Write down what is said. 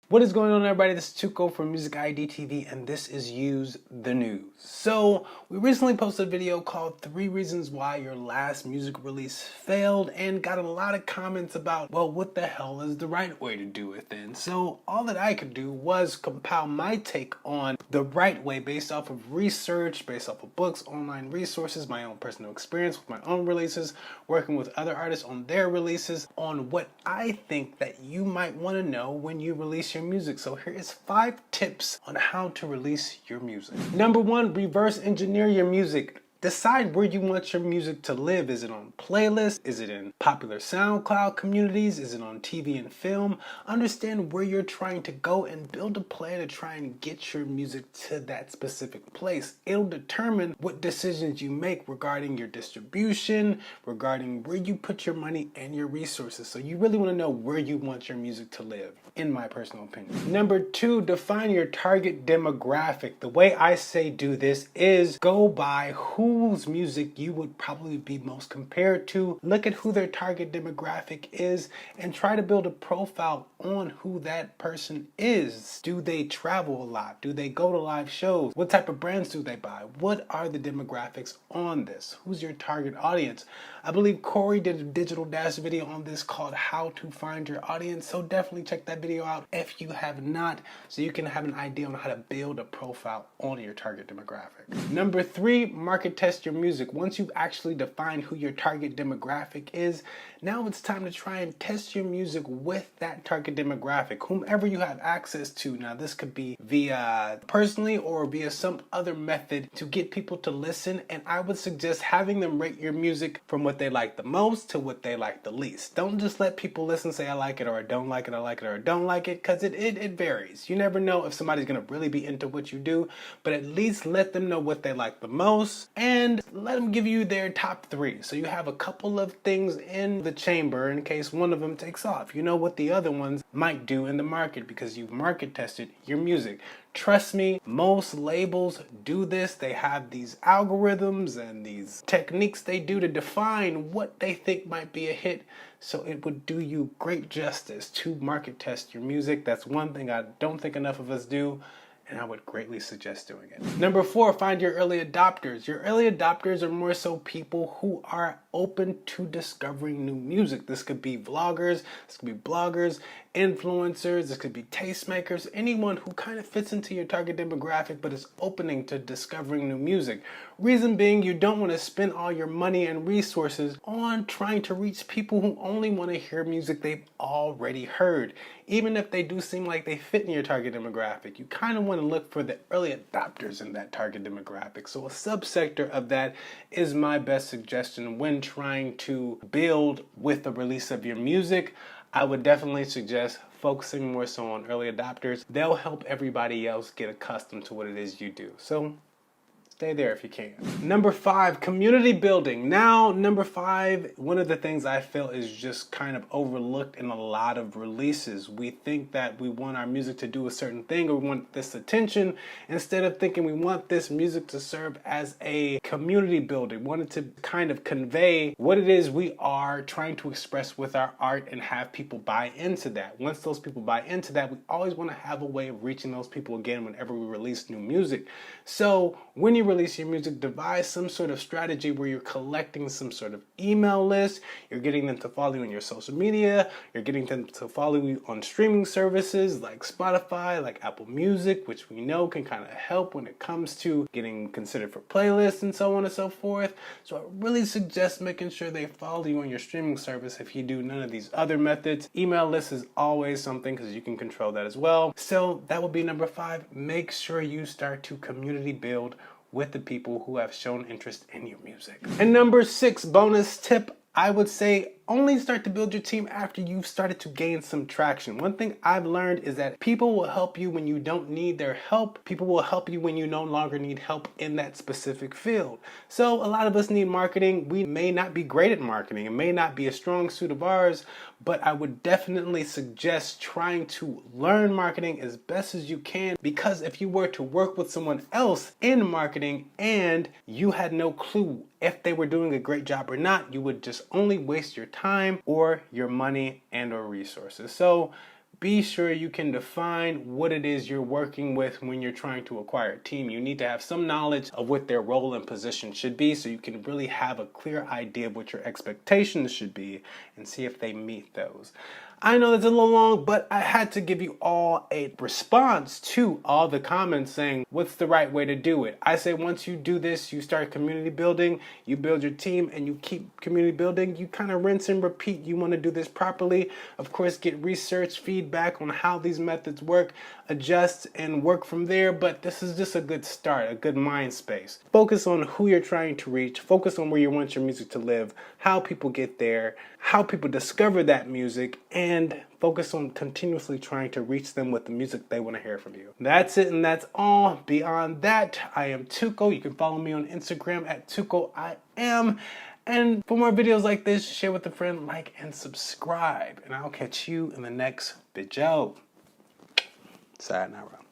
What is going on, everybody? This is Tuco from Music ID TV, and this is Use the News. So, we recently posted a video called 3 Reasons Why Your Last Music Release Failed, and got a lot of comments about, well, what the hell is the right way to do it then? So, all that I could do was compile my take on the right way based off of research, based off of books, online resources, my own personal experience with my own releases, working with other artists on their releases, on what I think that you might want to know when you release your music. So here is 5 tips on how to release your music. Number 1, reverse engineer your music. Decide where you want your music to live. Is it on playlists? Is it in popular SoundCloud communities? Is it on TV and film? Understand where you're trying to go and build a plan to try and get your music to that specific place. It'll determine what decisions you make regarding your distribution, regarding where you put your money and your resources. So you really want to know where you want your music to live, in my personal opinion. Number 2, define your target demographic. The way I say do this is go by whose music you would probably be most compared to. Look at who their target demographic is and try to build a profile on who that person is. Do they travel a lot? Do they go to live shows? What type of brands do they buy? What are the demographics on this? Who's your target audience? I believe Corey did a Digital Dash video on this called How to Find Your Audience, so definitely check that video out if you have not, so you can have an idea on how to build a profile on your target demographic. Number 3, market test your music. Once you've actually defined who your target demographic is, now it's time to try and test your music with that target demographic, whomever you have access to. Now this could be via personally or via some other method to get people to listen, and I would suggest having them rate your music from what they like the most to what they like the least. Don't just let people listen, say I like it or I don't like it, I like it or I don't like it, because it varies. You never know if somebody's going to really be into what you do, but at least let them know what they like the most and let them give you their top 3. So you have a couple of things in the chamber in case one of them takes off. You know what the other ones might do in the market because you've market tested your music. Trust me, most labels do this. They have these algorithms and these techniques they do to define what they think might be a hit. So it would do you great justice to market test your music. That's one thing I don't think enough of us do, and I would greatly suggest doing it. Number 4, find your early adopters. Your early adopters are more so people who are open to discovering new music. This could be vloggers, this could be bloggers, influencers, this could be tastemakers, anyone who kind of fits into your target demographic but is opening to discovering new music. Reason being, you don't want to spend all your money and resources on trying to reach people who only want to hear music they've already heard. Even if they do seem like they fit in your target demographic, you kind of want to look for the early adopters in that target demographic. So a subsector of that is my best suggestion when trying to build with the release of your music. I would definitely suggest focusing more so on early adopters. They'll help everybody else get accustomed to what it is you do. So stay there if you can. Number 5, community building. Now, number 5, one of the things I feel is just kind of overlooked in a lot of releases. We think that we want our music to do a certain thing or we want this attention instead of thinking we want this music to serve as a community builder. We want it to kind of convey what it is we are trying to express with our art and have people buy into that. Once those people buy into that, we always want to have a way of reaching those people again whenever we release new music. So when you release your music, devise some sort of strategy where you're collecting some sort of email list, you're getting them to follow you on your social media, you're getting them to follow you on streaming services like Spotify, like Apple Music, which we know can kind of help when it comes to getting considered for playlists and so on and so forth. So I really suggest making sure they follow you on your streaming service if you do none of these other methods. Email list is always something because you can control that as well. So that would be number 5. Make sure you start to community build with the people who have shown interest in your music. And number 6, bonus tip, I would say only start to build your team after you've started to gain some traction. One thing I've learned is that people will help you when you don't need their help. People will help you when you no longer need help in that specific field. So a lot of us need marketing. We may not be great at marketing. It may not be a strong suit of ours, but I would definitely suggest trying to learn marketing as best as you can, because if you were to work with someone else in marketing and you had no clue if they were doing a great job or not, you would just only waste your time or your money and or resources. So be sure you can define what it is you're working with when you're trying to acquire a team. You need to have some knowledge of what their role and position should be so you can really have a clear idea of what your expectations should be and see if they meet those. I know that's a little long, but I had to give you all a response to all the comments saying, what's the right way to do it? I say once you do this, you start community building, you build your team, and you keep community building. You kind of rinse and repeat. You want to do this properly. Of course, get research, feedback on how these methods work, adjust, and work from there. But this is just a good start, a good mind space. Focus on who you're trying to reach. Focus on where you want your music to live, how people get there, how people discover that music, and focus on continuously trying to reach them with the music they want to hear from you. That's it, and that's all. Beyond that, I am Tuco. You can follow me on Instagram at TucoIam. And for more videos like this, share with a friend, like, and subscribe. And I'll catch you in the next video. Sayonara.